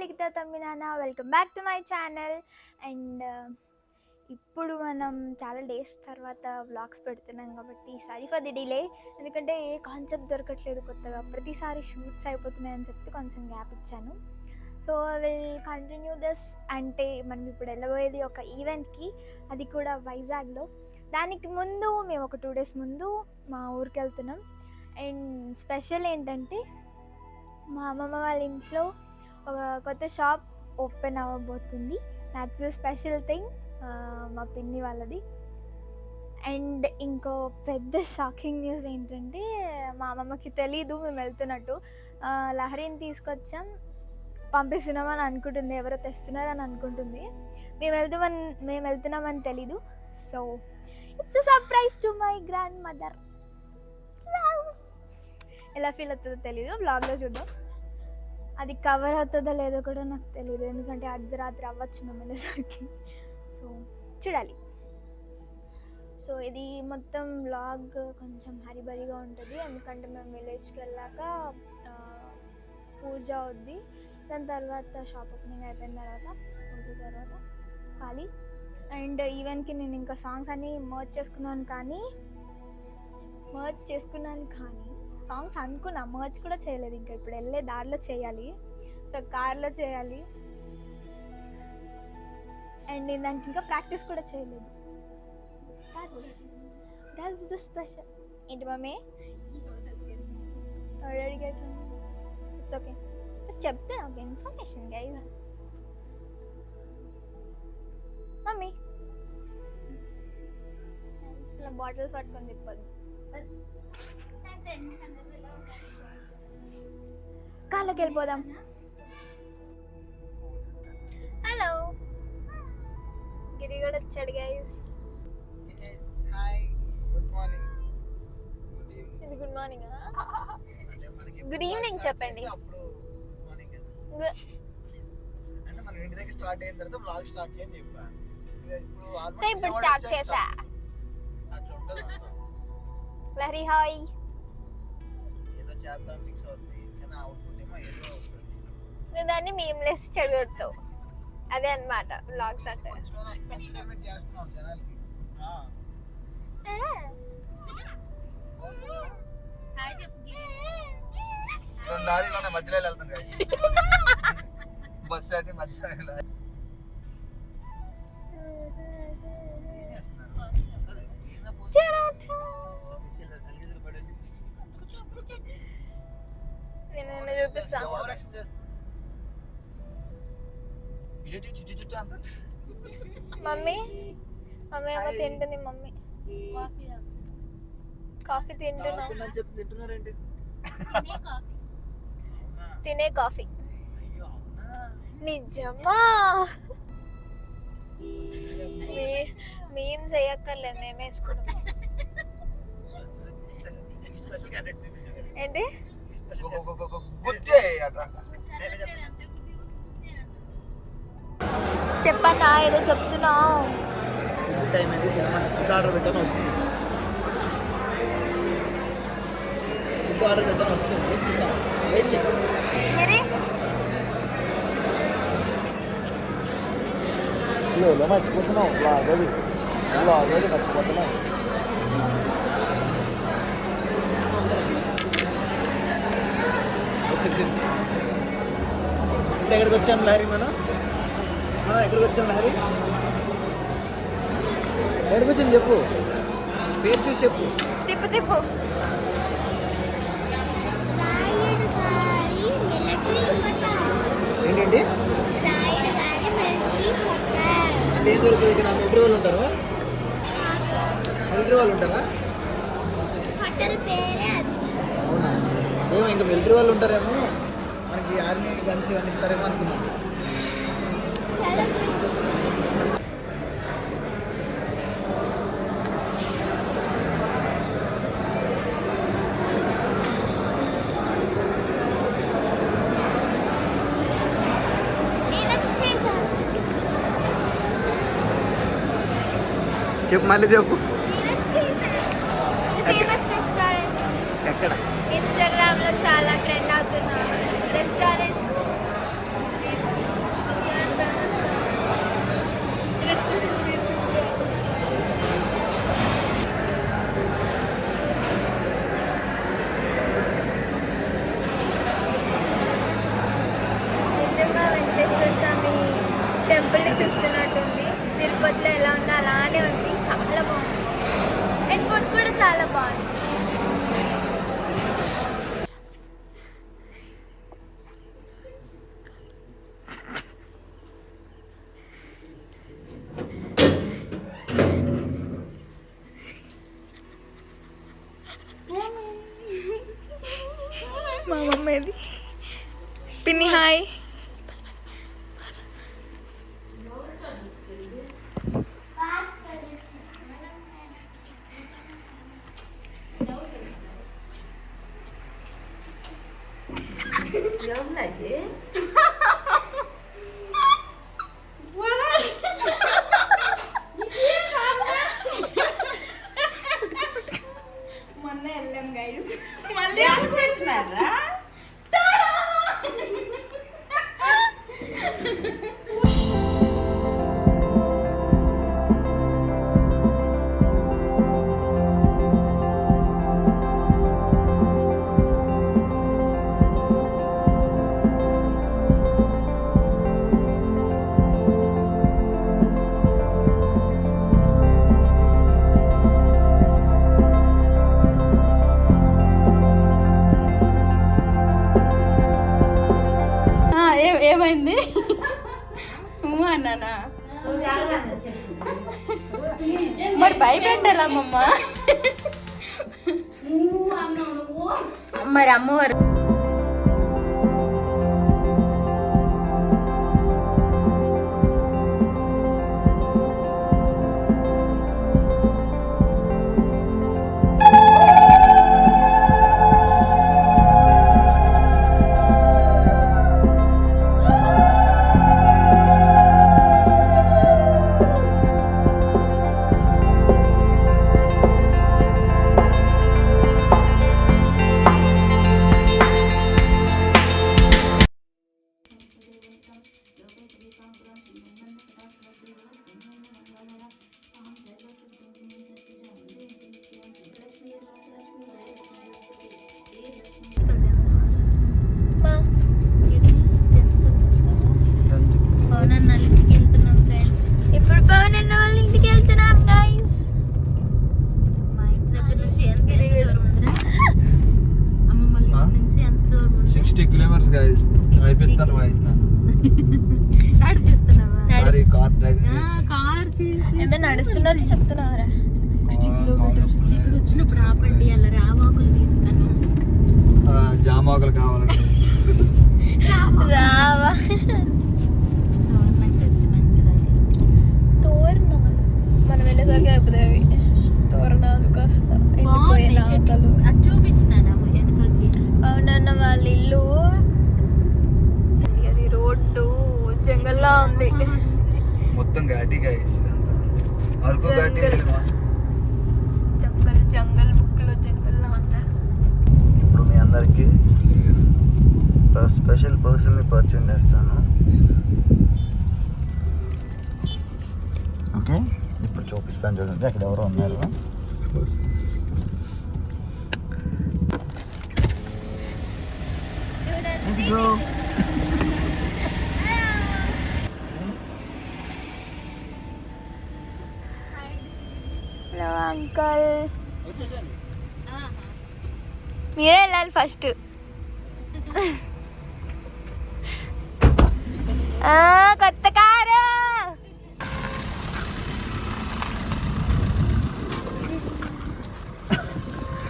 లిఖిత తమ్మినానా, welcome back to my channel. And ఇప్పుడు మనం చాలా డేస్ తర్వాత వ్లాగ్స్ పెడుతున్నాం కాబట్టి సారీ ఫర్ ది డిలే. ఎందుకంటే ఏ కాన్సెప్ట్ దొరకట్లేదు కొత్తగా, ప్రతిసారి షూట్స్ అయిపోతున్నాయని చెప్పి కొంచెం గ్యాప్ ఇచ్చాను. So will continue this. అంటే మనం ఇప్పుడు వెళ్ళబోయేది ఒక ఈవెంట్కి, అది కూడా వైజాగ్లో. దానికి ముందు మేము ఒక 2 days ముందు మా ఊరికి వెళ్తున్నాం. అండ్ స్పెషల్ ఏంటంటే మా అమ్మమ్మ వాళ్ళ ఇంట్లో ఒక కొత్త షాప్ ఓపెన్ అవ్వబోతుంది. దాట్స్ ద స్పెషల్ థింగ్, మా పిన్ని వాళ్ళది. అండ్ ఇంకో పెద్ద షాకింగ్ న్యూస్ ఏంటంటే మా అమ్మమ్మకి తెలీదు మేము వెళ్తున్నట్టు. లహరిని తీసుకొచ్చాం, పంపిస్తున్నామని అనుకుంటుంది, ఎవరో తెస్తున్నారని అనుకుంటుంది. మేము వెళ్తున్నామని తెలీదు. So it's a surprise to my grand mother. ఎలా ఫీల్ అవుతుందో తెలీదు, బ్లాగ్లో చూద్దాం. అది కవర్ అవుతుందో లేదో కూడా నాకు తెలియదు, ఎందుకంటే అర్ధరాత్రి అవ్వచ్చు మేము వెళ్ళేసరికి. సో చూడాలి. సో ఇది మొత్తం బ్లాగ్ కొంచెం హరిబరిగా ఉంటుంది, ఎందుకంటే మేము విలేజ్కి వెళ్ళాక పూజ అవుద్ది. దాని తర్వాత షాప్ ఓపెనింగ్ అయిపోయిన తర్వాత పూజ తర్వాత ఖాళీ. అండ్ ఈవెన్కి నేను ఇంకా సాంగ్స్ అన్నీ మర్చ్ చేసుకున్నాను కానీ సాంగ్స్ అనుకున్నా, మర్చ్ కూడా చేయలేదు. ఇంకా ఇప్పుడు వెళ్ళే దారిలో చేయాలి, సో కార్లో చేయాలి. అండ్ నేను దానికి ఇంకా ప్రాక్టీస్ కూడా చేయలేదు. That's the special. ఏంటి మమ్మీ ఇట్స్ ఓకే, చెప్తే ఒక ఇన్ఫర్మేషన్ గైస్. మమ్మీ ఇలా బాటిల్స్ పట్టుకొని తిప్పదు, కాళ్ళకి వెళ్ళిపోదాం. హలో, గిరి కూడా వచ్చాడు గైస్. ఇది గుడ్ మార్నింగ్, గుడ్ ఈవినింగ్ చెప్పండి. ఇప్పుడు స్టార్ట్ చేసా. లహరి హాయ్. నువ్వు దాన్ని మేము లేసి చెడగొడతావు, అదే అన్నమాట వ్లాగ్స్ అంటే. మధ్యలో వెళ్తాను బస్సు అంటే మధ్యలో. నేను చూపిస్తాను. మమ్మీ ఏమో తింటుంది. మమ్మీ కాఫీ తింటున్నా. తినే కాఫీ. నిజమా? మేము చేయక్కర్లేదు, మేమే వేసుకున్నాం. ఏంటి చెప్పన్నా, ఏదో చెప్తున్నావు. ఫుడ్ ఆర్డర్ పెట్టని వస్తుంది, ఫుడ్ ఆర్డర్ పెట్టని వస్తుంది. వెయిట్ చేయండి. మర్చిపోతున్నావు లాగది మర్చిపోతున్నావు. అంటే ఎక్కడికి వచ్చాను లహరి? మనం ఎక్కడికి వచ్చాం లహరి? ఎక్కడికి వచ్చాను చెప్పు, పేరు చూసి చెప్పు. తిప్పు ఏంటండి? అంటే ఏం దొరుకుతుంది ఇక్కడ? మిలిటరీ వాళ్ళు ఉంటారా? అవునా? ఏమో ఇంకా మిలిటరీ వాళ్ళు ఉంటారేమో, మనకి ఆర్మీ గన్స్ ఇవన్నీ ఇస్తారేమో అనుకున్నాను. చెప్పు, మళ్ళీ చెప్పు. ఎక్కడ? ఇన్స్టాగ్రామ్ లో చాలా ట్రెండ్ అవుతున్న రెస్టారెంట్. టెంపుల్ని చూస్తున్నట్టుంది. తిరుపతిలో ఎలా ఉందో అలానే ఉంది, చాలా బాగుంది. అండ్ ఫుడ్ కూడా చాలా బాగుంది. మా మమ్మీది పిన్ని హాయ్. మొన్న వెళ్ళాం గైస్, మళ్ళీ వచ్చినారా? ఏమైంది అన్నానా? మరి భయపెట్టాలమ్మమ్మ. మరి అమ్మవారు నడుస్తున్నట్టు చెప్తున్నారా? 60 కిలోమీటర్స్. ఇక్కడ వచ్చినప్పుడు ఆపండి, అలా రావాకులు తీస్తాను. జామాకులు కావాలంటే రావా తోరణాలు మనం వెళ్ళేసరికి అయిపోతాయి అవి. తోరణాలు కాస్త అది చూపించినాను వెనకకి. అవునన్న వాళ్ళ ఇల్లు. అది రోడ్డు జంగల్లా ఉంది మొత్తం ఘాటిగా జంగల్ బుక్లో జంగల్లా ఉందా. ఇప్పుడు మీ అందరికి స్పెషల్ పర్సన్ని పరిచయం చేస్తాను. ఓకే, ఇప్పుడు చూపిస్తాను చూడండి. అక్కడ ఎవరో ఉన్నారు. హలో అంకల్, మీరే వెళ్ళాలి ఫస్ట్. కొత్త car.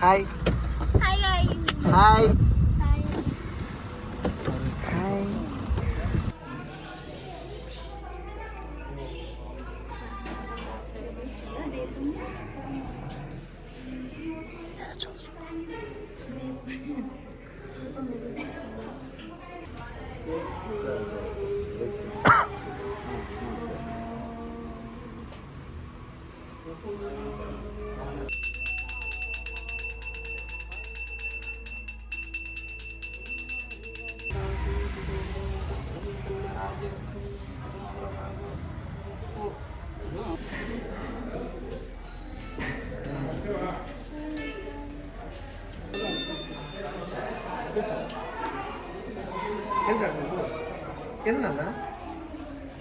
Hi hi hi hi hi. Hi.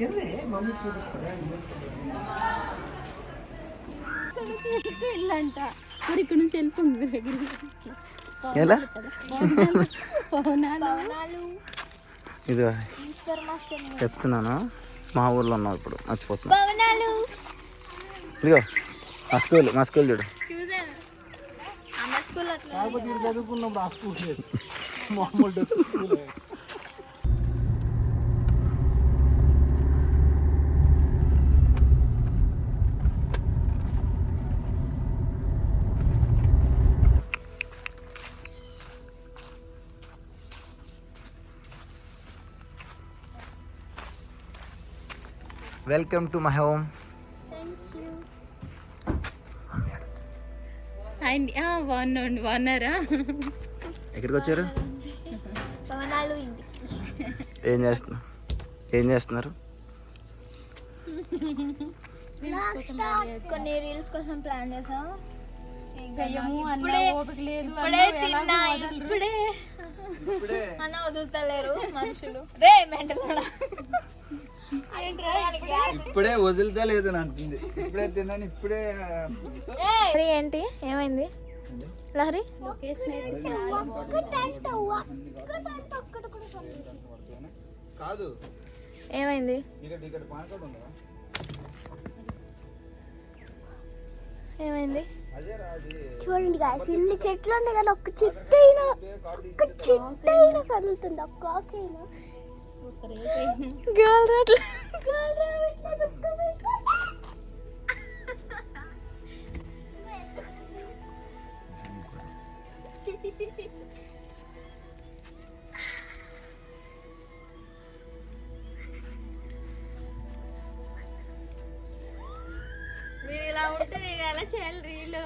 ఇక్కడ నుంచి వెళ్తే ఇల్లంట మరి ఇక్కడ నుంచి వెళ్ళిపోండి ఎలా పవనాలు ఇది ఈశ్వర్ మాస్టర్ చెప్తున్నాను, మా ఊర్లో ఉన్నావు ఇప్పుడు మర్చిపోతున్నా. భవనాలు ఇదిగో మా స్కూల్ చూడు. చూసాను అన్న స్కూల్ అట్లా చదువుకున్నప్పుడు ఆ స్కూల్ లేదు, మామూలు school. Welcome to my home. బాగున్నారా? ఎక్కడికి వచ్చారు? భవనాలు ఇంటికి ఏం చేస్తున్నారు? కొన్ని రీల్స్ కోసం ప్లాన్ చేసాం. ఇప్పుడే అన్న వదులుతలేరు మనుషులు. రే మెంటల్ ఇప్పుడే వదులుతలేదు అంటుంది. ఇప్పుడే తిన్నాను, ఇప్పుడే. ఏంటి ఏమైంది లహరి? కాదు, ఏమైంది? ఏమైంది చూడండి గాయస్, ఇన్ని చెట్లు ఉన్నాయి కానీ ఒక్క చెట్టు అయినా కదులుతుంది. ఒక్క ఆకైనా మీరు ఇలా ఉంటే నేను ఎలా చేయాలి రీలు?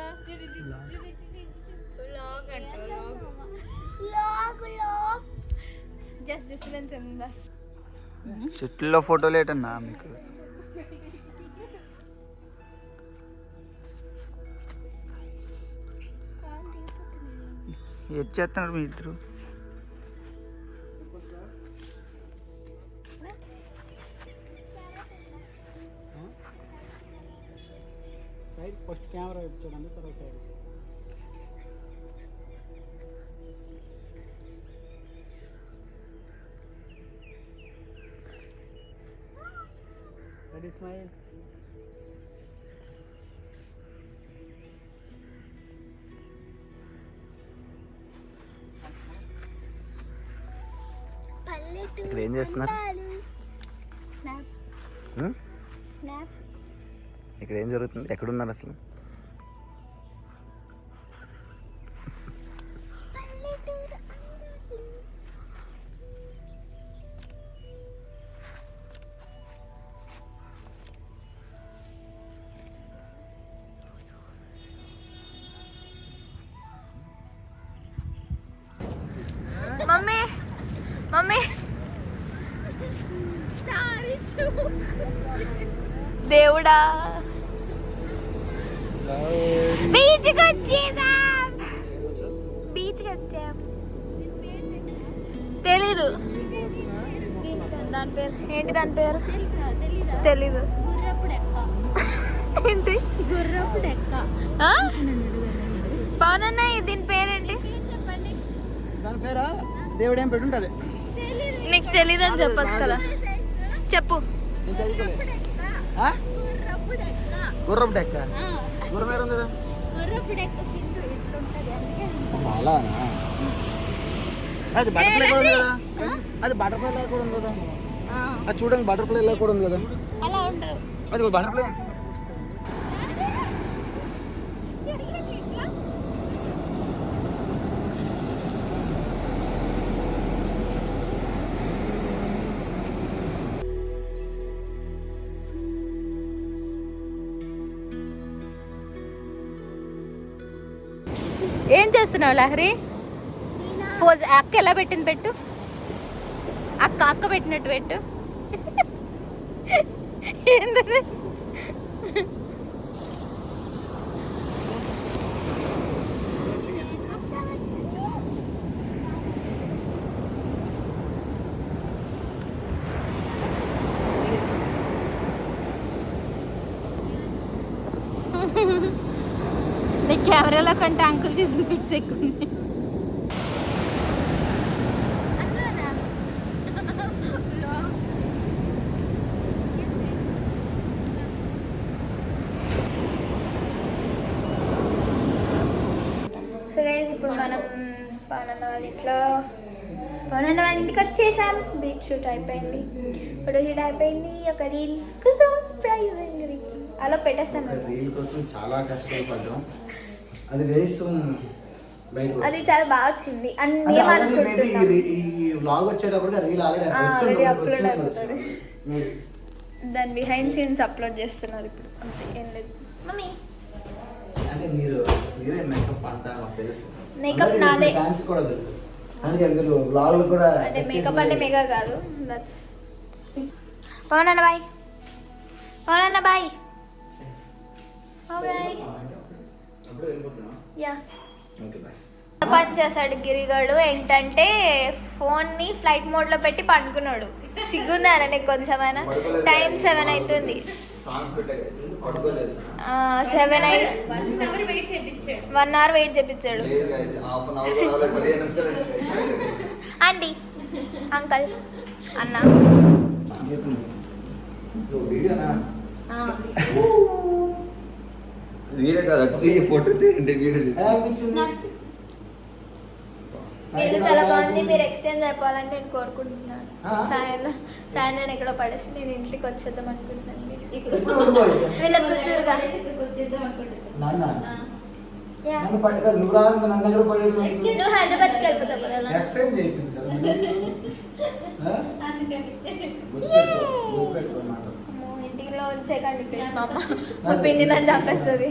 జస్ట్ డిస్టర్బెన్స్ ఉంది బస్. చెట్లలో ఫోటోలు ఏటన్నా మీకు? ఏం చేస్తున్నారు మీ ఇద్దరు? ఫస్ట్ కెమెరా చూడండి, తర్వాత సైడ్. Ready smile. ఇక్కడ ఏం చేస్తున్నారు? ఇక్కడ ఏం జరుగుతుంది? ఎక్కడున్నారు అసలు? మమ్మీ మమ్మీ దేవుడా, బీచ్కి వచ్చేసాం. బీచ్కి వచ్చాం. తెలీదు దాని పేరు ఏంటి? దాని పేరు తెలీదు. ఏంటి? గుర్రపు డెక్క. పవనన్న దీని పేరేంటి? దాని పేరా దేవుడు ఏం పెట్టుంటది. నీకు తెలీదు అని చెప్పొచ్చు కదా, చెప్పు. గుర్రపు డెక్క. గుర్రం పేరు ఉంది. గుర్రపు డెక్క కింద ఇట్లుంటది, అందుకే అలానా? అది బటర్ఫ్లై కూడా ఉంది కదా. అది బటర్ఫ్లై లాగా కూడా ఉంది కదా. అది చూడండి, బటర్ఫ్లై లాగా కూడా ఉంది కదా. అలా ఉండదు. అది బటర్ఫ్లై. ఏం చేస్తున్నావు లహరి? పోజ్ అక్క ఎలా పెట్టింది పెట్టు. అక్క పెట్టినట్టు పెట్టు. ఏంటది? కెమెరాలో కంటే అంకుల్ తీసిన పిక్స్ ఎక్కువ ఉన్నాయి. సో గైస్ ఇప్పుడు మనం పవనన్న వాళ్ళ ఇంటికి వచ్చేసాం. బీచ్ షూట్ అయిపోయింది, ఫోటో షూట్ అయిపోయింది, ఒక రీల్ కోసం సర్ప్రైజింగ్ రీల్ అలా పెట్టేస్తాను. రీల్ కోసం చాలా కష్టపడ్డాం, అది వెరీ సూన్ బయటకు అది చాలా బాగా వచ్చింది అని అంటే మేము already maybe అనుకుంటున్నాం. ఈ వ్లాగ్ వచ్చేటప్పుడు రీల్ already upload అయిపోతుంది. Maybe. దాని బిహైండ్ సీన్స్ అప్లోడ్ చేస్తున్నారు ఇప్పుడు. అంతే, ఏం లేదు. మమ్మీ అంటే మీరే మేకప్ అంతా నాకు తెలుసు, Makeup నాదే. ఫ్యాన్స్ కూడా తెలుసు, అందుకే మీరు వ్లాగ్లు కూడా అంటే set మేకప్ చేసి అంటే మెగా కాదు. దట్స్ పవనన్న బాయ్, పవనన్న బాయ్, బాయ్. అప్పుడు వెళ్ళిపోతున్నా. Yeah okay bye. పని చేశాడు గిరిగాడు. ఏంటంటే ఫోన్ని ఫ్లైట్ మోడ్లో పెట్టి పండుకున్నాడు. సిగ్గుందారా నీకు కొంచెమైనా? టైం 7 అవుతుంది. సాంగ్ పెట్టే పడుకోలేదు 7 అయి 1 hour వెయిట్ చేయించాడు. 1 hour వెయిట్ చేపించాడు. లేదు గైస్, హాఫ్ అన్ అవర్ కూడా 15 నిమిషాలు ఆంటీ, అంకల్, అన్న. వీడియోనా? వీడియో కాదు, వచ్చి ఫోటో తీయండి, వీడియో మీరు చాలా బాగుంది. మీరు ఎక్స్చేంజ్ అయిపోవాలని నేను కోరుకుంటున్నాను. సాయన్ నేను ఎక్కడో పడేసి నేను ఇంటికి వచ్చేద్దాం అనుకుంటున్నాను. వీళ్ళ కూతురుగా నాన్న నన్ను పట్టుకోదు, నువ్వు రాదు, నన్ను ఎక్కడ పడేది? నువ్వు హైదరాబాద్కి వెళ్ళిపోతావు కదా. అమ్మో, ఇంటిలో ఉంచేకండి ప్లీజ్. మా అమ్మ మా పిన్ని నన్ను చంపేస్తుంది.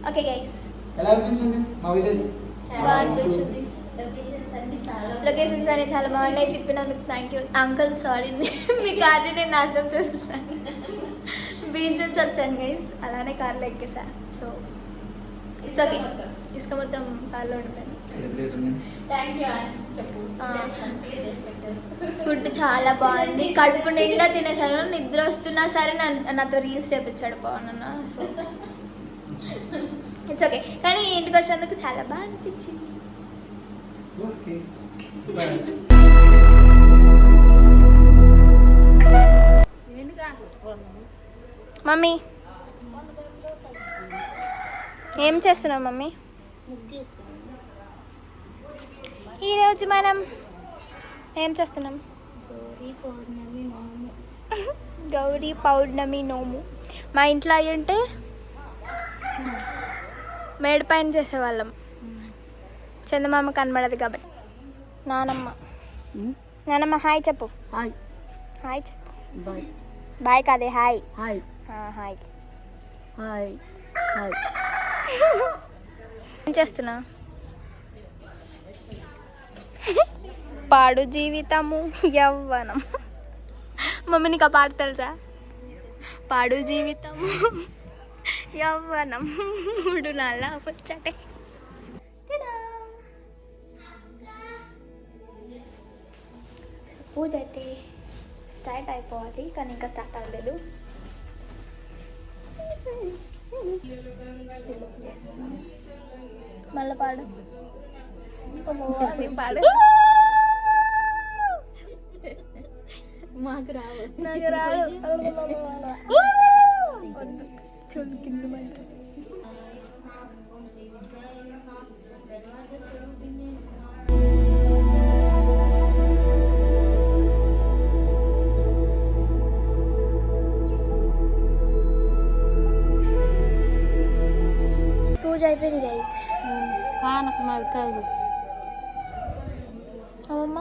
ఓకే గైస్, ఎలా అనిపించింది మా విలేజ్? బాగా అనిపించింది. లొకేషన్స్ అన్ని చాలా లొకేషన్స్ అనేవి చాలా బాగున్నాయి. తిప్పినందుకు థ్యాంక్ యూ అంకుల్. సారీ మీ కార్ని నేను నాశనం చేస్తాను. బీచ్ నుంచి వచ్చాను గైస్, అలానే కార్లో ఎక్కేసా. So it's okay. ఇసుక మొత్తం కార్లో ఉండిపోయాను. థ్యాంక్ యూ అని చెప్పు. ఆ. మంచిగా చేసి పెట్టారు. ఫుడ్ చాలా బాగుంది. కడుపు నిండా తినేసాను. నిద్ర వస్తున్నా సరే నాతో రీల్స్ చేపించాడు పవన్ అన్న. So it's okay. కానీ ఇంటికి వచ్చినందుకు చాలా బాగా అనిపించింది. ఓకే మమ్మీ ఏం చేస్తున్నావు మమ్మీ? ఈరోజు మనం ఏం చేస్తున్నాం? గౌరీ పౌర్ణమి నోము. మా ఇంట్లో అయ్యి ఉంటే మేడ పైన చేసేవాళ్ళం. చందమామ కనబడదు కాబట్టి. నానమ్మ హాయ్ చెప్పు. హాయ్ హాయ్ చెప్పు. బాయ్ బాయ్ కాదే hi. Hi hi. Hi hi. ఏం చేస్తున్నావు? పాడు జీవితము యవ్వనం. మమ్మీ నీకు ఆ పాట తెలుసా? పాడు జీవితము యవ్వనం 3 నాళ్ళ వచ్చాటే. పూజ అయితే స్టార్ట్ అయిపోవాలి, కానీ ఇంకా స్టార్ట్ అవ్వలేదు. మళ్ళీ పాడు. పాడు. మాకు రావు. నాకు రాదు. చూడు కింద మంట. పూజ అయిపోయింది గైస్. నాకు మాది కాదు. అమ్మమ్మ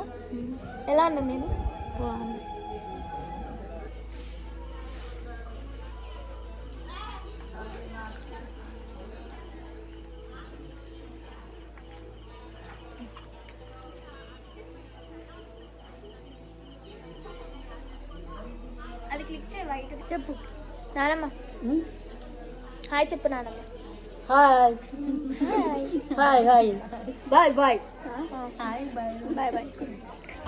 ఎలా అన్నాను నేను? అది క్లిక్ చేయి వైట్. చెప్పు నానమ్మ. హాయ్ చెప్పు నానమ్మ. Hi hi. Hi hi. Bye bye. Hi bye bye.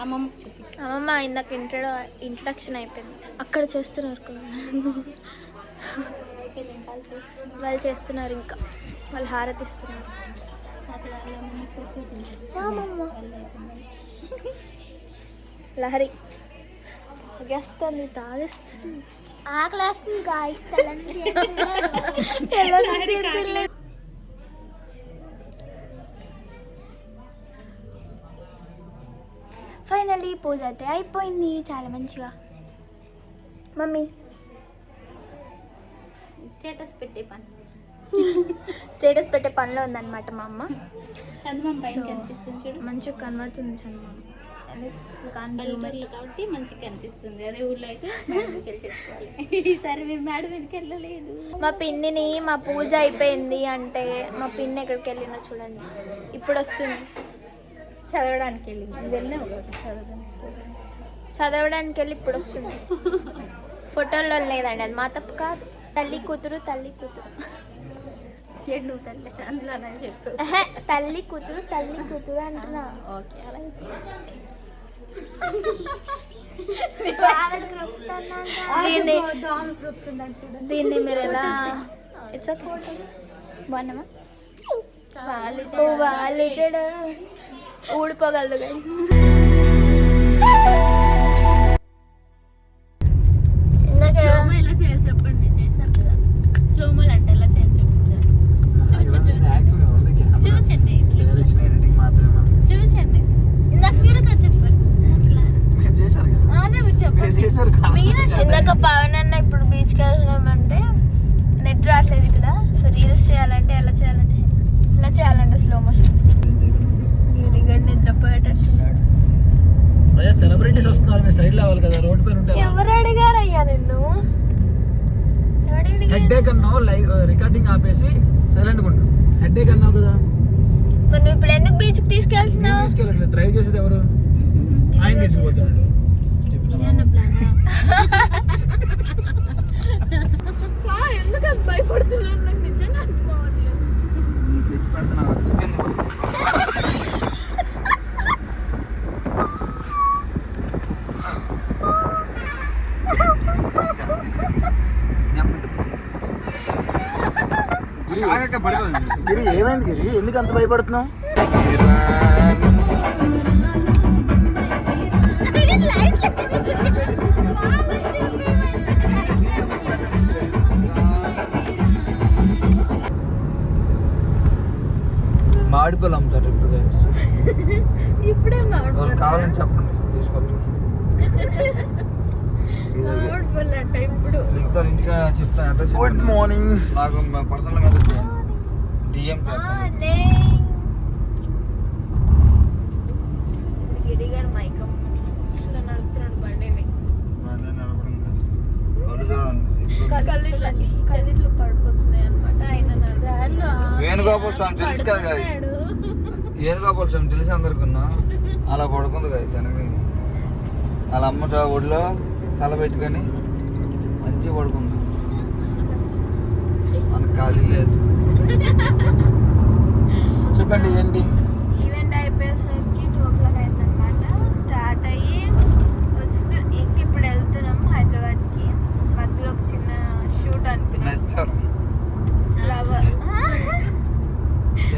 అమ్మమ్మ ఇందాక ఇంట్రడక్షన్ అయిపోయింది. అక్కడ చేస్తున్నారు కదా. దీపావళికి కాల్ చేస్తుంది. వాళ్ళు చేస్తున్నారు, ఇంకా వాళ్ళు హారతి ఇస్తున్నారు. అక్కడ లహరి గేస్తుంది, తాగిస్తుంది. ఆకలేస్తుంది గాయస్. ఫైనలీ పూజ అయితే అయిపోయింది చాలా మంచిగా. మమ్మీ స్టేటస్ పెట్టే పని, స్టేటస్ పెట్టే పనిలో ఉందన్నమాట మా అమ్మ. చందమామ పైన So, కనిపిస్తుంది చూడు. మంచిగా కనబడుతుంది చందమామ. పల్లెటూరులో కాబట్టి మంచిగా కనిపిస్తుంది. అదే ఊర్లో అయితే మేడ మీదకి వెళ్ళి చేసుకోవాలి. ఈసారి మేము మేడ మీదకి వెళ్ళలేదు. మా పిన్నిని మా పూజ అయిపోయింది అంటే మా పిన్ని ఎక్కడికి వెళ్ళిందో చూడండి, ఇప్పుడు వస్తుంది. చదవడానికి వెళ్ళింది. వెళ్ళాము చదవడానికి వెళ్ళి ఇప్పుడు వస్తుంది. ఫోటోల్లో లేదండి, అది మా తప్పు కాదు. తల్లి కూతురు తల్లి కూతురు నువ్వు తల్లి అందులో అని చెప్పు. తల్లి కూతురు అంటున్నా. ఓకే అలా దీన్ని మీరు ఎలా ఇట్స్ ఓకే బాగున్నామా? వాళ్ళు చెడు ఊడిపోగలదు కానీ. స్లోమో ఎలా చేయాలి చెప్పండి. చేశారు కదా స్లోమోలు అంటే ఎలా చేయాలి చూపిస్తారు. చూపించండి చూపించండి. ఇందాక మీరు కదా చెప్పారు. అదే మీరు చెప్పండి. ఇందాక పవన్ అన్న ఇప్పుడు బీచ్కి వెళ్దామంటే నెట్ రావట్లేదు ఇక్కడ. సో రీల్స్ చేయాలంటే ఎలా చేయాలంటే ఇలా చేయాలంటే స్లో మోషన్స్. గిరిగడ్ నిద్రపోయేటట్టున్నాడు. సెలబ్రిటీస్ వస్తున్నారు, మీ సైడ్ లేవాలి కదా, రోడ్ పైన ఉంటారు. ఎవరు అడిగారయ్యా నిన్ను? హెడ్ ఏక్ అన్నావు, రికార్డింగ్ ఆపేసి సైలెంట్ గా ఉండు. హెడ్ ఏక్ అన్నావు కదా, మరి నువ్వు ఇప్పుడు ఎందుకు బీచ్కి తీసుకెళ్తున్నావు? తీసుకెళ్ళట్లేదు. డ్రైవ్ చేసేది ఎవరు? ఆయన తీసుకుపోతున్నాడు. ఎందుకు అంత భయపడుతున్నాను? నాకు నిజంగా అనుకోవట్లేదు. గిరి ఏమైంది గిరి, ఎందుకు అంత భయపడుతున్నావు? మామిడిపళ్ళు అమ్ముతారు ఇప్పుడు. ఇప్పుడే వాళ్ళు కావాలని చెప్పండి, తీసుకొస్తాను. అంటే ఇప్పుడు మిగతాలు ఇంటిగా చెప్తాను అడ్రస్. Good morning. నాకు పర్సనల్ మెసేజ్ చేయండి. డిఎం గిరిగాడు మైకం అసలు నడుపుతున్నాడు బండిని. కళ్ళిట్లు పడిపోతున్నాయి అనమాట. ఆయన వేణుగోపాల్ స్వామి తెలుసు కదా, వేణుగోపాల్ స్వామి తెలిసి అందరికన్నా అలా పడుకుంది కదా తనకి. వాళ్ళ అమ్మ ఒడిలో తల పెట్టుకొని మంచిగా పడుకుంది. మనకు ఖాళీ లేదు. చెప్పండి ఏంటి? ఈవెంట్ అయిపోయేసరికి 2 o'clock అయిందనమాట. స్టార్ట్ అయ్యి వస్తూ ఇంక ఇప్పుడు వెళ్తున్నాం హైదరాబాద్కి. మధ్యలో ఒక చిన్న షూట్ అనుకున్నాం. ఫ్లవర్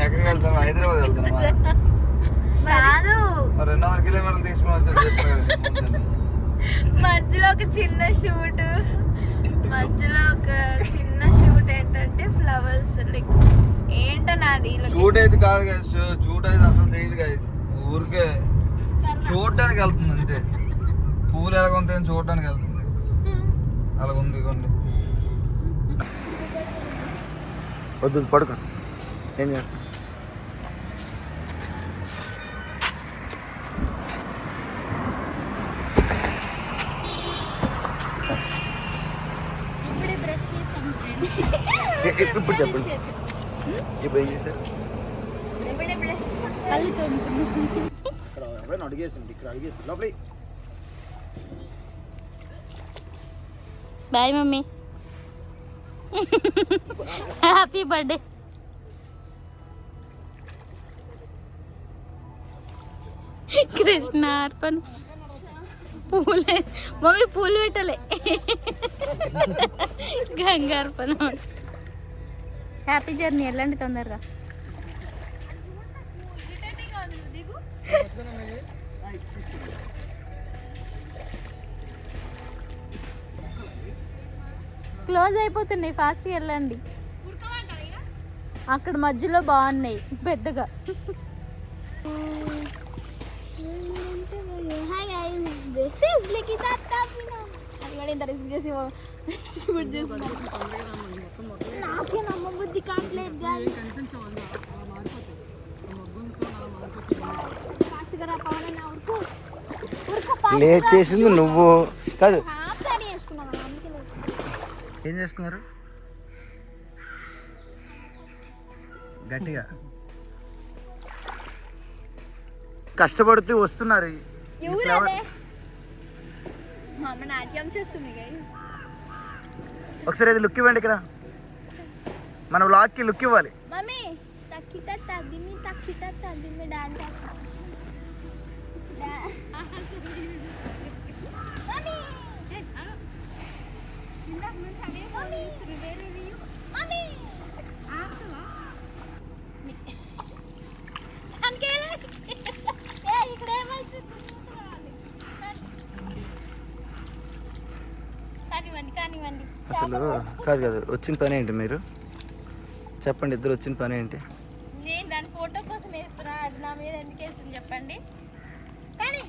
ఎక్కడికి వెళ్తాం? హైదరాబాద్ వెళ్తున్నాం. కాదు, 200 కిలోమీటర్లు తీసుకుని వచ్చి చెప్పారు. మధ్యలో ఒక చిన్న షూట్. ఏంటంటే ఫ్లవర్స్ లైక్ ఏంటో నాది షూట్ అయితే కాదు కదా, షూట్ అయితే అసలు చేయదు కదా, ఊరికే చూడటానికి వెళ్తుంది అంతే. పూలు ఎలాగ ఉంటాయని చూడటానికి వెళ్తుంది. అలా ఉంది ఇవ్వండి. వద్దు పడుకో. ఏం చేస్తా? ఇప్పుడే బ్రష్ చేస్తాం ఫ్రెండ్. ఇప్పుడు చెప్పండి, ఇప్పుడు ఏం చేశారు? పళ్ళు తోముతున్నాం. ఇక్కడ ఎవరైనా అడిగేసింది, ఇక్కడ అడిగేసి లోపలి. Bye mummy. Happy birthday. Krishna Arpana. పూలే మమ్మీ పూలు పెట్టలే గంగార్పణ. హ్యాపీ జర్నీ, వెళ్ళండి తొందరగా. క్లోజ్ అయిపోతున్నాయి, ఫాస్ట్గా వెళ్ళండి. అక్కడ మధ్యలో బాగున్నాయి పెద్దగా. Hi guys, this is Likhitha Tapina. అది కూడా ఇంత రిస్క్ చేసి షూట్ చేస్తున్నాను. నాకే నమ్మబుద్ధి కావట్లేదు గైస్. ఫాస్ట్గా రా పవన్, నా ఉరుకు లేట్ చేసింది నువ్వు కాదు. హాఫ్ సారీ వేసుకున్నాను అందుకే లేట్. ఏం చేస్తున్నారు గట్టిగా? కష్టపడుతూ వస్తున్నారు. ఎవరదే? మా అమ్మ నాట్యం చేస్తుంది గైస్. ఒకసారి అది లుక్ ఇవ్వండి. ఇక్కడ మన వ్లాగ్కి లుక్ ఇవ్వాలి. మమ్మీ తక్కిట తదిమి డాన్స్ కానివ్వండి. అసలు కాదు కాదు, వచ్చిన పని ఏంటి? మీరు చెప్పండి, ఇద్దరు వచ్చిన పని ఏంటి? నేను దాని ఫోటో కోసం వేస్తున్నా, అది నా మీద ఎందుకు వేస్తుంది చెప్పండి. కానీ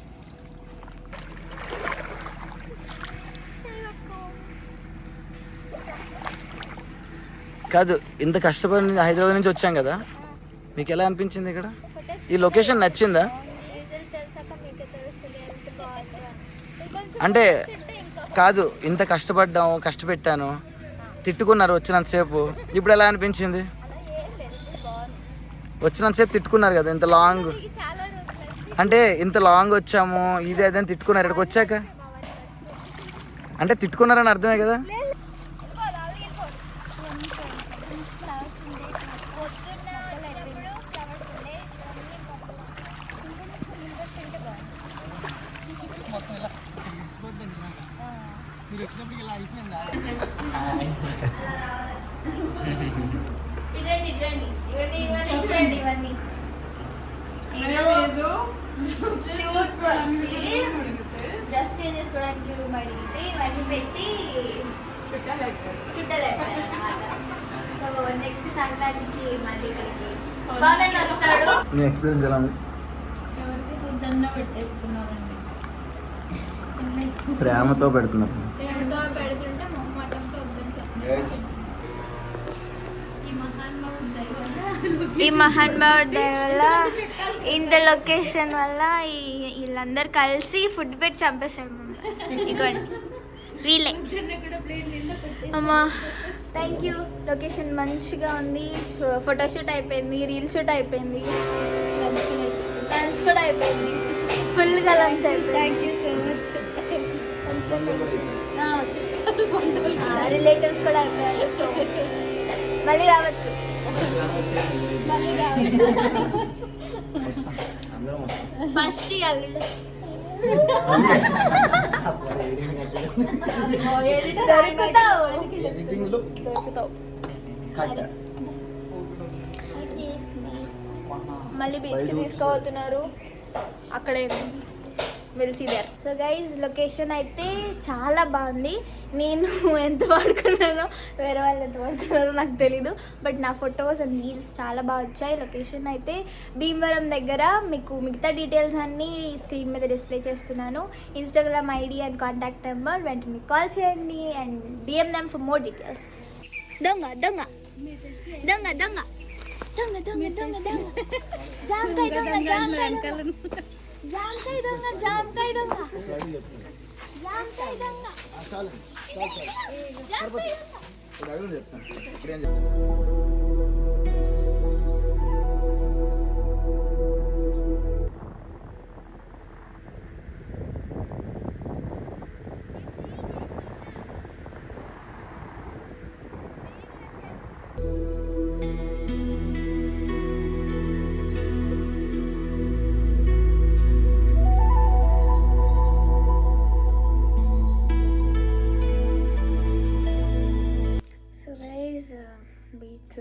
కాదు, ఇంత కష్టపడి హైదరాబాద్ నుంచి వచ్చాం కదా, మీకు ఎలా అనిపించింది ఇక్కడ? ఈ లొకేషన్ నచ్చిందా? రిజల్ట్ తెలిసాక మీకే తెలుస్తుంది ఎంత బాగుంటుందో. అంటే కాదు, ఇంత కష్టపెట్టాను, తిట్టుకున్నారు వచ్చినంతసేపు. ఇప్పుడు ఎలా అనిపించింది? వచ్చినంతసేపు తిట్టుకున్నారు కదా, ఇంత లాంగ్. చాలా రోజులు అంటే ఇంత లాంగ్ వచ్చాము ఇది అదని తిట్టుకున్నారు. ఇక్కడికి వచ్చాక అంటే తిట్టుకున్నారని అర్థమే కదా. మీరు వచ్చినప్పుడు ఇలా అయిపోయిందా? ఇవన్నీ డ్రెస్ చేంజ్ చేసుకోవడానికి రూమ్ అడిగితే ఇవన్నీ పెట్టి చుట్టాలు అయిపోయారు అన్నమాట. సో నెక్స్ట్ సంక్రాంతికి మళ్ళీ ఇక్కడికి బాగా వస్తాడు. నీ ఎక్స్పీరియన్స్ ఎలా ఉంది? ఎవరికి పొద్దున్న పెట్టేస్తున్నారండి. ప్రేమతో పెడుతున్నారు. ప్రేమతో పెడుతుంటే మొహమాటంతో వద్దని చెప్పి ఈ మహానుభావుడి దయ వల్ల ఇంత లొకేషన్ వల్ల వీళ్ళందరూ కలిసి ఫుడ్ పెట్టి చంపేశారు మమ్మల్ని. ఇదిగోండి వీళ్ళే. అమ్మా థ్యాంక్ యూ. లొకేషన్ మంచిగా ఉంది. ఫోటోషూట్ అయిపోయింది, రీల్ షూట్ అయిపోయింది, లంచ్ కూడా అయిపోయింది. ఫుల్గా లంచ్ అయిపోయింది. Thank you so much. Relatives కూడా అయిపోయారు. సో మళ్ళీ రావచ్చు. ఫస్ట్ అల్లుడు దొరుకుతావు. మళ్ళీ బీచ్కి తీసుకుపోతున్నారు. అక్కడే will see there. So guys location అయితే చాలా బాగుంది. నేను ఎంత వాడుకున్నానో వేరే వాళ్ళు ఎంత వాడుకున్నారో నాకు తెలీదు. బట్ నా ఫొటోస్ అండ్ రీల్స్ చాలా బాగా వచ్చాయి. లొకేషన్ అయితే భీమవరం దగ్గర. మీకు మిగతా డీటెయిల్స్ అన్నీ స్క్రీన్ మీద డిస్ప్లే చేస్తున్నాను. Instagram ID and contact number, వెంటనే కాల్ చేయండి and DM them for more details. దొంగ దొంగ దొంగ దొంగ దొంగ దొంగ దొంగ దొంగ జామకాయ దొంగ జామకాయ దొంగ జామకాయ దొంగ జామకాయ దొంగ జామకాయ దొంగ జామకాయ దొంగ.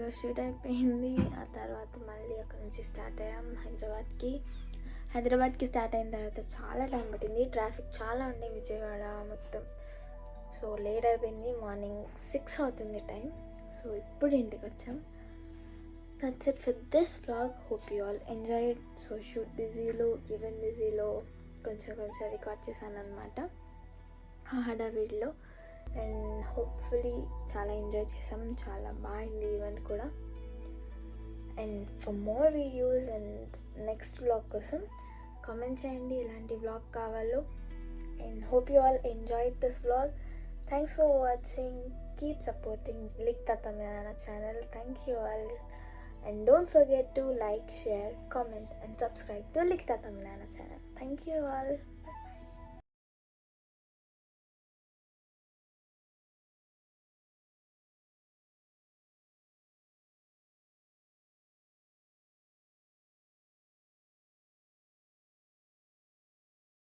షూట్ అయిపోయింది. ఆ తర్వాత మళ్ళీ అక్కడ నుంచి స్టార్ట్ అయ్యాం హైదరాబాద్కి స్టార్ట్ అయిన తర్వాత చాలా టైం పట్టింది. ట్రాఫిక్ చాలా ఉండే విజయవాడ మొత్తం. సో లేట్ అయిపోయింది. మార్నింగ్ 6 అవుతుంది టైం. సో ఇప్పుడు ఇంటికి వచ్చాం. That's it for this vlog. Hope you all enjoyed. So shoot బిజీలో ఈవెంట్ బిజీలో కొంచెం రికార్డ్ చేశాను అనమాట ఆ హడావిడిలో. అండ్ హోప్ఫుల్లీ చాలా ఎంజాయ్ చేసాం. చాలా బాగుంది ఈవెంట్ కూడా. And for more videos and next vlog కోసం కామెంట్ చేయండి ఎలాంటి వ్లాగ్ కావాలో. And hope you all enjoyed this vlog. Thanks for watching. Keep supporting Likhitha Tamilnadu channel. Thank you all. And don't forget to like, share, comment and subscribe to Likhita Tamilana channel. Thank you all.